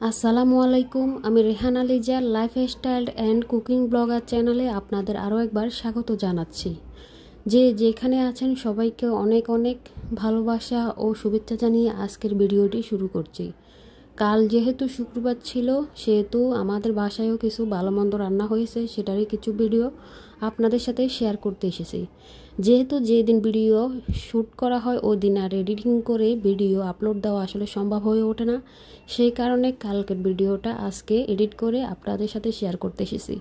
আসসালামু আলাইকুম। আমি Rehana Liza lifestyle and cooking blogger চ্যানেলে আপনাদের আরও একবার স্বাগত জানাচ্ছি। যেখানে আছেন সবাইকে অনেক অনেক ভালোবাসা ও শুভেচ্ছা জানিয়ে আজকের ভিডিওটি শুরু করছি। কাল যেহেতু শুক্রবার ছিল সেহেতু আমাদের বাসায়ও কিছু ভালো মন্দ রান্না হয়েছে, সেটারই কিছু ভিডিও আপনাদের সাথে শেয়ার করতে এসেছি। যেহেতু যেদিন ভিডিও শ্যুট করা হয় ওই দিন আর এডিটিং করে ভিডিও আপলোড দেওয়া আসলে সম্ভব হয়ে ওঠে না, সেই কারণে কালকের ভিডিওটা আজকে এডিট করে আপনাদের সাথে শেয়ার করতে এসেছি।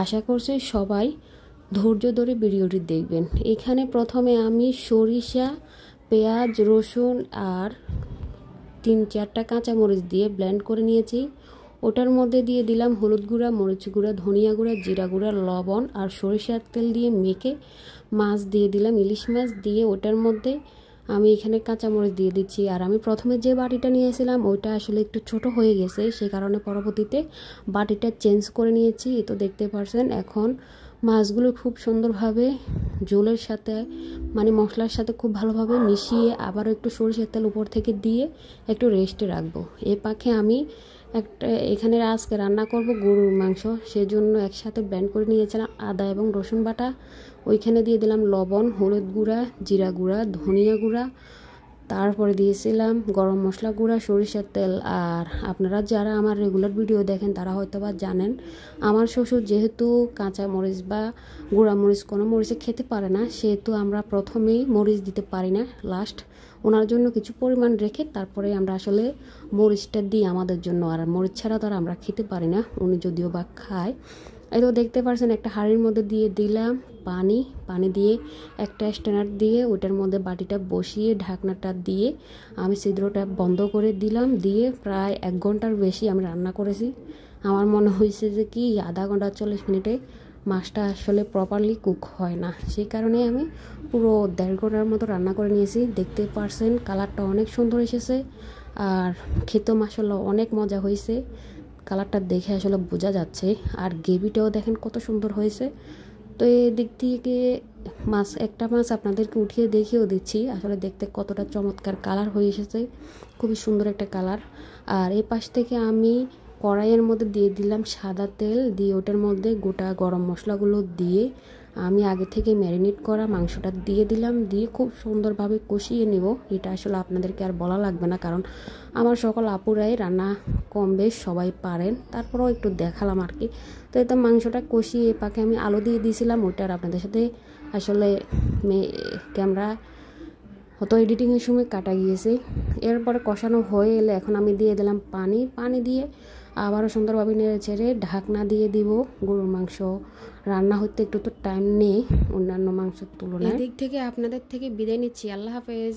আশা করছি সবাই ধৈর্য ধরে ভিডিওটি দেখবেন। এখানে প্রথমে আমি সরিষা, পেঁয়াজ, রসুন আর 3-4টা কাঁচামরিচ দিয়ে ব্লেন্ড করে নিয়েছি। ওটার মধ্যে দিয়ে দিলাম হলুদ গুঁড়া, মরিচ গুঁড়া, ধনিয়া গুঁড়া, জিরা গুঁড়া, লবণ আর সরিষার তেল দিয়ে মেখে মাছ দিয়ে দিলাম, ইলিশ মাছ দিয়ে ওটার মধ্যে আমি এখানে কাঁচামরিচ দিয়ে দিচ্ছি। আর আমি প্রথমে যে বাটিটা নিয়েছিলাম ওইটা আসলে একটু ছোট হয়ে গেছে, সেই কারণে পরবর্তীতে বাটিটা চেঞ্জ করে নিয়েছি। তো দেখতে পাচ্ছেন এখন মাছগুলো খুব সুন্দরভাবে ঝোলের সাথে মানে মশলার সাথে খুব ভালোভাবে মিশিয়ে আবারও একটু সরিষার তেল উপর থেকে দিয়ে একটু রেস্টে রাখবো। এ পাখে আমি এখানে আজকে রান্না করব গরুর মাংস, সেজন্য একসাথে ব্লেন্ড করে নিয়েছিলাম আদা এবং রসুন বাটা। ওইখানে দিয়ে দিলাম লবণ, হলুদ গুঁড়া, জিরা গুঁড়া, ধনিয়া গুঁড়া, তারপরে দিয়েছিলাম গরম মশলা গুঁড়া, সরিষার তেল। আর আপনারা যারা আমার রেগুলার ভিডিও দেখেন তারা হয়তো বা জানেন আমার শ্বশুর যেহেতু কাঁচা মরিচ বা গুঁড়া মরিচ কোনো মরিচে খেতে পারে না, সেহেতু আমরা প্রথমেই মরিচ দিতে পারি না, লাস্ট ওনার জন্য কিছু পরিমাণ রেখে তারপরে আমরা আসলে মরিচটা দিই আমাদের জন্য। আর মরিচ ছাড়া তো আর আমরা খেতে পারি না, উনি যদিও বা খায়। এই তো দেখতে পাচ্ছেন একটা হাঁড়ির মধ্যে দিয়ে দিলাম পানি দিয়ে একটা স্ট্যান্ডার দিয়ে ওটার মধ্যে বাটিটা বসিয়ে ঢাকনাটা দিয়ে আমি ছিদ্রটা বন্ধ করে দিলাম। দিয়ে প্রায় 1 ঘন্টার বেশি আমি রান্না করেছি। আমার মনে হয়েছে যে কি আধা ঘন্টা 40 মিনিটে মাছটা আসলে প্রপারলি কুক হয় না, সেই কারণে আমি পুরো 1.5 ঘন্টার মতো রান্না করে নিয়েছি। দেখতে পারছেন কালারটা অনেক সুন্দর এসেছে আর খেতেও মাশাআল্লাহ অনেক মজা হয়েছে। কালারটা দেখে আসলে বোঝা যাচ্ছে। আর গ্রেভিটাও দেখেন কত সুন্দর হয়েছে। তো এই দিক থেকে একটা মাছ আপনাদেরকে উঠিয়ে দেখিয়েও দিচ্ছি আসলে দেখতে কতটা চমৎকার কালার হয়ে এসেছে, খুবই সুন্দর একটা কালার। আর এই পাশ থেকে আমি কড়াইয়ের মধ্যে দিয়ে দিলাম সাদা তেল, দিয়ে ওটার মধ্যে গোটা গরম মশলাগুলো দিয়ে আমি আগে থেকে ম্যারিনেট করা মাংসটা দিয়ে দিলাম, দিয়ে খুব সুন্দরভাবে কষিয়ে নেব। এটা আসলে আপনাদেরকে আর বলা লাগবে না, কারণ আমার সকল আপুরাই রান্না কম বেশ সবাই পারেন, তারপরেও একটু দেখালাম আর কি। তো এতে মাংসটা কষিয়ে পাকে আমি আলু দিয়ে দিয়েছিলাম, ওইটার আপনাদের সাথে আসলে ক্যামেরা হয়তো এডিটিংয়ের সময় কাটা গিয়েছে। এরপরে কষানো হয়ে এলে এখন আমি দিয়ে দিলাম পানি দিয়ে আবারও সুন্দরভাবে নেড়ে ছেড়ে ঢাকনা দিয়ে দিব। গরুর মাংস রান্না হতে একটু তো টাইম নেই অন্যান্য মাংসের তুলনায়। এদিক থেকে আপনাদের থেকে বিদায় নিচ্ছি। আল্লাহ হাফেজ।